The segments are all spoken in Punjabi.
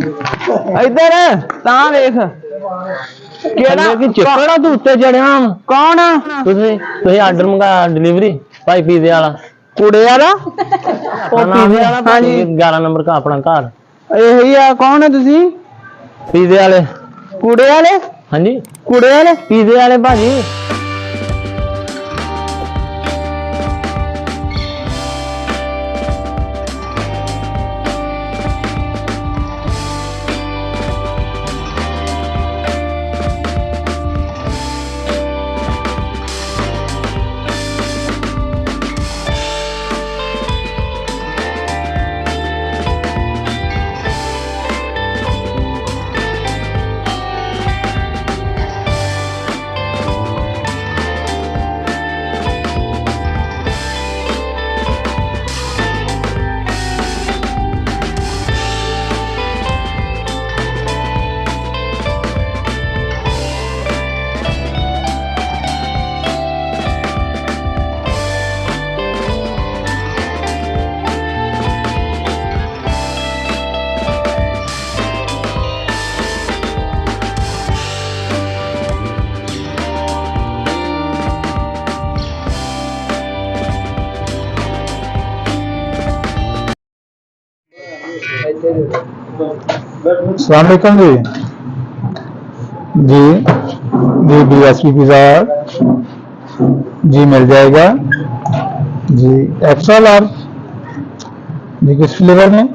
इधर ता देख केड़ा कि चिपड़ा तू उत्ते चढ़िया कौन तुसी आर्डर मंगाया डिलीवरी भाई पिज़्ज़े वाला कुड़े वाला ओ पिज़्ज़े वाला हां जी 11 नंबर का अपना घर यही है कौन है तुसी पिज़्ज़े वाले कुड़े वाले हां जी कुड़े वाले पिज़्ज़े वाले भाजी अस्सलाम वालेकुम जी जी जी DSP पिज़्ज़ा जी मिल जाएगा जी एक्स्ट्रा लार्ज जी किस फ्लेवर में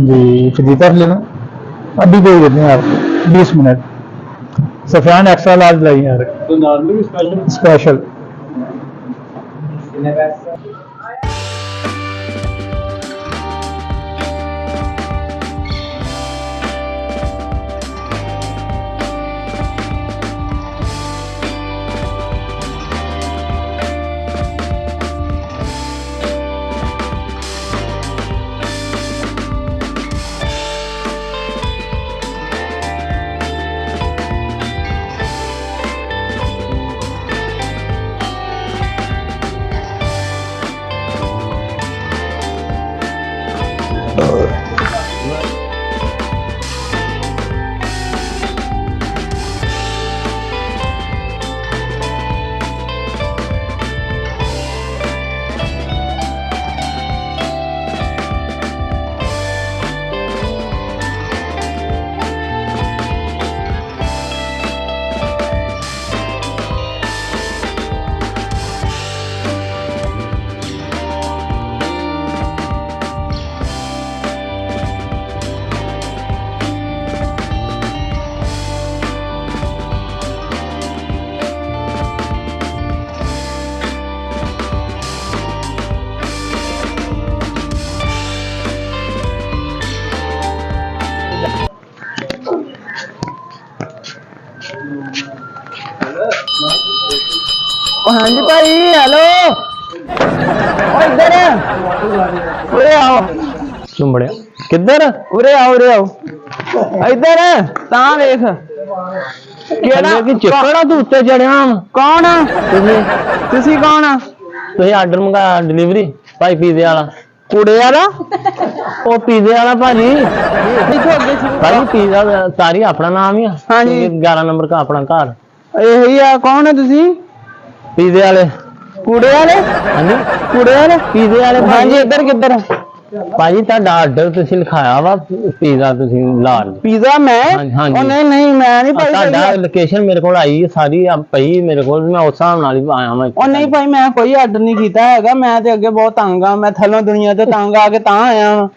जी फजीता फ्लेवर अभी भेज देते हैं आपको 20 मिनट सफ़ान एक्स्ट्रा लार्ज लाइए यार तो नॉर्मली स्पेशल हाँ जी भाई हेलो इधर उरे आओ चुंबड़िया किधर उरे आओ इधर ता देख केड़ा कि चिपड़ा तू उत्ते चढ़िया कौन तुसी कौन तुसी आर्डर मंगाया डिलीवरी भाई पिज़्ज़े वाला कुड़े वाला ओ पिज़्ज़े वाला भाजी भाजी पिज़्ज़ा सारी अपना नाम ही है हाँ जी 11 नंबर का अपना घर यही है कौन है तुसी पिज़्ज़े वाले कुड़े वाले हाँ जी कुड़े वाले पिज़्ज़े वाले हाँ जी इधर किधर भाजी ਤੁਹਾਡਾ ਆਰਡਰ ਤੁਸੀਂ ਲਿਖਾਇਆ ਵਾ ਪੀਜ਼ਾ ਤੁਸੀਂ ਲਾਰਜ पिज़्ज़ा मैं हाँ जी। ओ नहीं मैं नहीं भाई ਤੁਹਾਡਾ ਲੋਕੇਸ਼ਨ ਮੇਰੇ ਕੋਲ ਆਈ ਹੈ ਸਾਰੀ ਪਈ ਮੇਰੇ ਕੋਲ ਮੈਂ ਉਸ ਹਿਸਾਬ ਨਾਲ ਹੀ ਆਇਆ ਮੈਂ ਉਹ ਨਹੀਂ ਭਾਈ ਮੈਂ ਕੋਈ ਆਰਡਰ ਨਹੀਂ ਕੀਤਾ ਹੈਗਾ ਮੈਂ ਤੇ ਅੱਗੇ ਬਹੁਤ ਤੰਗ ਆ ਮੈਂ ਥੱਲੋਂ ਦੁਨੀਆ ਤੇ ਤੰਗ ਆ ਕੇ ਤਾਂ ਆਇਆ ਵਾਂ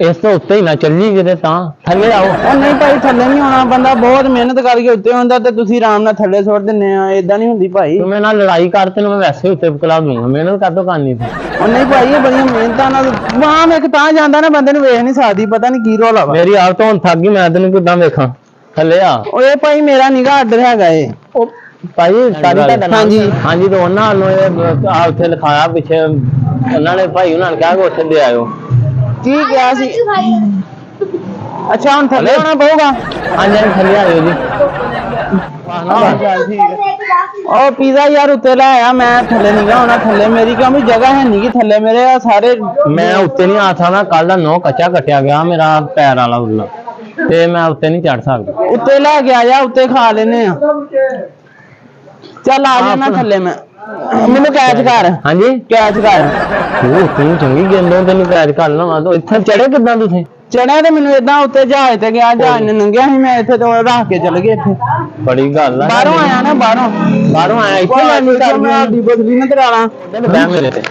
ਇਸ ਤੋਂ ਉੱਤੇ ਹੀ ਨਾ ਚੱਲੀ ਕਿਤੇ ਤਾਂ ਥੱਲੇ ਆਓ ਉਹ ਨਹੀਂ ਭਾਈ ਥੱਲੇ ਨਹੀਂ ਆਉਣਾ ਬੰਦਾ ਬਹੁਤ ਮਿਹਨਤ ਕਰਕੇ ਉੱਤੇ ਹੁੰਦਾ ਤੇ ਤੁਸੀਂ ਆਰਾਮ ਨਾਲ ਥੱਲੇ ਸੁੱਟ ਦਿੰਨੇ ਆ ਇਦਾਂ ਨਹੀਂ ਹੁੰਦੀ ਭਾਈ ਤੂੰ ਮੇਰੇ ਨਾਲ ਲੜਾਈ ਕਰ ਤੈਨੂੰ ਮੈਂ ਵੈਸੇ ਹੀ ਉੱਤੇ ਬੁਲਾ ਦੂੰਗਾ ਮਿਹਨਤ ਕਰ ਦੋ ਕਰਨੀ ਤੂੰ ਉਹ ਨਹੀਂ ਭਾਈ ਇਹ ਬੜੀਆਂ ਮਿਹਨਤਾਂ ਨਾਲ ਵਾਹ ਮੈਂ ਤਾਂ ਜਾਂਦਾ ਨਾ ਬੰਦੇ ਨੂੰ ਵੇਖ ਨਹੀਂ ਸਕਦੀ ਪਤਾ ਨਹੀਂ ਕੀ ਰੋਲਾ ਵਾ ਮੇਰੀ ਆਪ ਤੋਂ ਹੁਣ ਥੱਕ ਗਈ ਮੈਂ ਤੈਨੂੰ ਕਿੱਦਾਂ ਵੇਖਾਂ ਥੱਲੇ ਆ ਓਏ ਭਾਈ ਮੇਰਾ ਨਿਗਾ ਆਰਡਰ ਹੈਗਾ ਏ ਉਹ ਭਾਈ ਸਾਰੀ ਤੁਹਾਡਾ ਨਾਮ ਹਾਂਜੀ ਹਾਂਜੀ ਤੇ ਉਹਨਾਂ ਨੂੰ ਆ ਉੱਥੇ ਲਿਖਾਇਆ ਪਿੱਛੇ ਉਹਨਾਂ ਨੇ ਭਾਈ ਉਹਨਾਂ ਨੇ ਕਿਹਾ ਕਿ ਉੱਥੇ ਦੇ ਆਇਓ ਕੀ ਕਿਹਾ ਸੀ ਅੱਛਾ ਹੁਣ ਥੱਲੇ ਆਉਣਾ ਪਊਗਾ ਹਾਂਜੀ ਥੱਲੇ ਆਇਓ ਜੀ ਉਹ ਪੀਜ਼ਾ ਯਾਰ ਉੱਤੇ ਲੈ ਆਇਆ, ਮੈਂ ਥੱਲੇ ਨਹੀਂ ਗਿਆ ਹੋਣਾ, ਥੱਲੇ ਮੇਰੀ ਕਿਉਂ ਵੀ ਜਗ੍ਹਾ ਹੈ ਨਹੀਂ ਕਿ ਥੱਲੇ ਮੇਰੇ ਆ ਸਾਰੇ ਮੈਂ ਉੱਤੇ ਨਹੀਂ ਆ ਸਕਦਾ, ਕੱਲ ਦਾ 9 ਕੱਚਾ ਕੱਟਿਆ ਗਿਆ ਮੇਰਾ ਪੈਰ ਵਾਲਾ ਉੱਲਾ, ਤੇ ਮੈਂ ਉੱਤੇ ਨਹੀਂ ਚੜ ਸਕਦਾ। ਉੱਤੇ ਲੈ ਕੇ ਆ ਜਾ, ਉੱਤੇ ਖਾ ਲੈਨੇ ਆ। ਚੱਲ ਆ ਜਾਣਾ ਥੱਲੇ ਮੈਂ, ਮੈਨੂੰ ਕੈਚ ਕਰ। ਹਾਂਜੀ ਕੈਚ ਕਰ। ਉਹ ਤੂੰ ਚੰਗੀ ਗੇਂਦੋਂ, ਤੈਨੂੰ ਕੈਚ ਕਰ ਲਵਾਂ। ਤੂੰ ਇੱਥੇ ਚੜੇ ਕਿੱਦਾਂ ਤੁਸੀਂ? ਚੜਿਆ ਤੇ ਮੈਨੂੰ ਏਦਾਂ ਉੱਤੇ ਜਹਾਜ਼ ਤੇ ਗਿਆ, ਜਹਾਜ਼ ਨੇ ਲੰਘਿਆ ਸੀ, ਮੈਂ ਇੱਥੇ ਤੋਂ ਰੱਖ ਕੇ ਚਲ ਗਿਆ ਇੱਥੇ। ਬੜੀ ਗੱਲ ਆ। ਬਾਹਰੋਂ ਆਇਆ ਨਾ, ਬਾਹਰੋਂ ਆਇਆ ਇੱਥੇ ਲੈਣੀ ਕਰ ਮੈਂ ਆਪਦੀ ਬਦਲੀ ਨਾ ਕਰਾਣਾ। ਬਹਿ ਮੇਰੇ ਤੇ।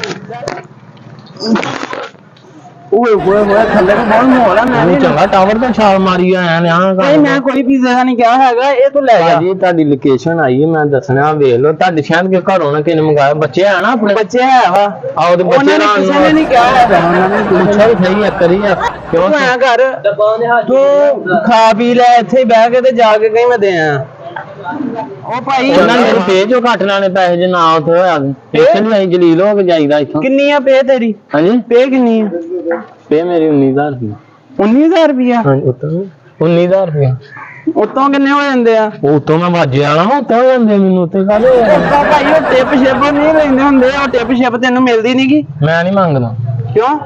ਓਏ ਹੋਏ ਹੋਏ, ਥੱਲੇ ਤੋਂ ਬਹੁਤ ਮਾਹੌਲ ਆ। ਮੈਂ ਤੂੰ ਚੰਗਾ ਟਾਵਰ ਤੇ ਛਾਲ ਮਾਰੀ ਆਇਆ ਨੇ। ਨਹੀਂ ਮੈਂ ਕੋਈ ਪੀਜ਼ਾ ਦਾ ਨਹੀਂ ਕਿਹਾ ਹੈਗਾ, ਇਹ ਤੂੰ ਲੈ ਜਾ। ਜੀ ਤੁਹਾਡੀ ਲੋਕੇਸ਼ਨ ਆਈ ਹੈ, ਮੈਂ ਦੱਸਣਾ, ਵੇਖ ਲਓ। ਤੁਹਾਡੇ ਸ਼ਹਿਰ ਕੇ ਘਰੋਂ ਨਾ ਕਿਨੇ ਮੰਗਾਇਆ? ਬੱਚੇ ਆ ਨਾ ਆਪਣੇ? ਬੱਚੇ ਹੈ ਵਾ। ਆਓ ਤੇ ਬੱਚੇ ਉਹਨਾਂ ਨੇ ਕਿਸੇ ਨੇ ਨਹੀਂ ਕਿਹਾ ਹੈਗਾ, ਉਹਨਾਂ ਨੇ ਪੁੱਛਿਆ ਵੀ ਸਹੀ ਇੱਕ ਵਾਰੀ ਆ। ਕਿਉਂ ਤੂੰ ਐਂ ਕਰ, ਤੂੰ ਖਾ ਪੀ ਲੈ ਇੱਥੇ ਬਹਿ ਕੇ ਤੇ ਜਾ ਕੇ ਕਹੀਂ ਮੈਂ ਦੇ ਆ। ਉਹ ਭਾਈ ਉਹਨਾਂ ਨੇ ਪੇ ਜੋ ਘੱਟ ਲਾਣੇ ਪੈਸੇ ਜੇ ਨਾ ਉੱਥੇ ਹੋਇਆ ਇੱਥੇ ਨਹੀਂ ਅਸੀਂ ਜਲੀਲ ਹੋ ਕੇ ਜਾਈਦਾ ਇੱਥੋਂ। ਕਿੰਨੀ ਆ ਪੇ ਤੇਰੀ? ਹਾਂਜੀ ਪੇ ਕਿੰਨੀ ਆ? ਪੇ ਮੇਰੀ 19,000 ਰੁਪਏ। 19,000 ਰੁਪਇਆ? ਹਾਂਜੀ ਉੱਤੋਂ 19,000 ਰੁਪਏ। ਉਤੋਂ ਕਿੰਨੇ ਹੋ ਜਾਂਦੇ ਆ? ਉੱਤੋਂ ਮੈਂ ਵਾਜੇ ਵਾਲਾ ਉੱਤੇ ਹੋ ਜਾਂਦੇ ਮੈਨੂੰ ਉੱਤੇ ਕਾਹਦੇ ਉੱਤੋਂ ਭਾਈ ਉਹ ਟਿਪ ਸ਼ਿਪ ਨਹੀਂ ਲੈਂਦੇ ਹੁੰਦੇ, ਉਹ ਟਿਪ ਸ਼ਿਪ ਤੈਨੂੰ ਮਿਲਦੀ ਨੀ ਗੀ। ਮੈਂ ਨਹੀਂ ਮੰਗਦਾ, ਕਿਉਂ?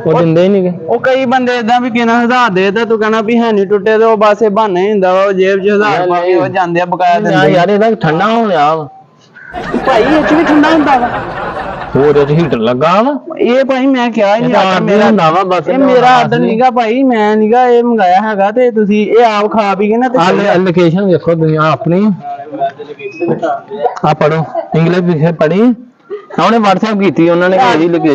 ਉਹ ਦਿੰਦੇ ਹੀ ਨਹੀਂਗੇ। ਉਹ ਕਈ ਬੰਦੇ ਏਦਾਂ ਵੀ ਕਿਹਨਾਂ 1000 ਦੇ ਤੇ ਤੂੰ ਕਹਿਣਾ ਵੀ ਹੈ ਨਹੀਂ ਟੁੱਟੇ, ਤੇ ਉਹ ਬਸ ਇਹ ਬਹਾਨਾ ਹੀ ਹੁੰਦਾ ਵਾ, ਉਹ ਜੇਬ 'ਚ 1000 ਪਾ ਕੇ ਉਹ ਜਾਂਦੇ ਆ ਬਕਾਇਆ ਦਿੰਦੇ। ਯਾਰ ਇਹਦਾ ਠੰਡਾ ਹੋ ਲਿਆ ਵਾ ਭਾਈ ਇਹ 'ਚ ਵੀ ਠੰਡਾ ਹੁੰਦਾ ਵਾ। ਹੋਰ ਇਹ ਹੀਟਰ ਲੱਗਾ ਵਾ। ਇਹ ਭਾਈ ਮੈਂ ਕਿਹਾ ਹੀ ਨਹੀਂ, ਆਰਡਰ ਮੇਰਾ ਹੁੰਦਾ ਵਾ ਬਸ। ਇਹ ਮੇਰਾ ਆਰਡਰ ਨੀਗਾ ਭਾਈ, ਮੈਂ ਨੀਗਾ ਇਹ ਮੰਗਾਇਆ ਹੈਗਾ, ਤੇ ਤੁਸੀਂ ਇਹ ਆਪ ਖਾ ਪੀ ਕੇ ਨਾ ਤੇ ਲੋਕੇਸ਼ਨ ਵੇਖੋ ਤੁਸੀਂ ਆਪਣੀ ਆ ਪੜੋ ਇੰਗਲਿਸ਼ ਵਿਖੇ ਪੜੀ ਉਹਨੇ WhatsApp ਕੀਤੀ ਉਹਨਾਂ ਨੇ ਕਿਹੜੀ ਲੋਕੇਸ਼ਨ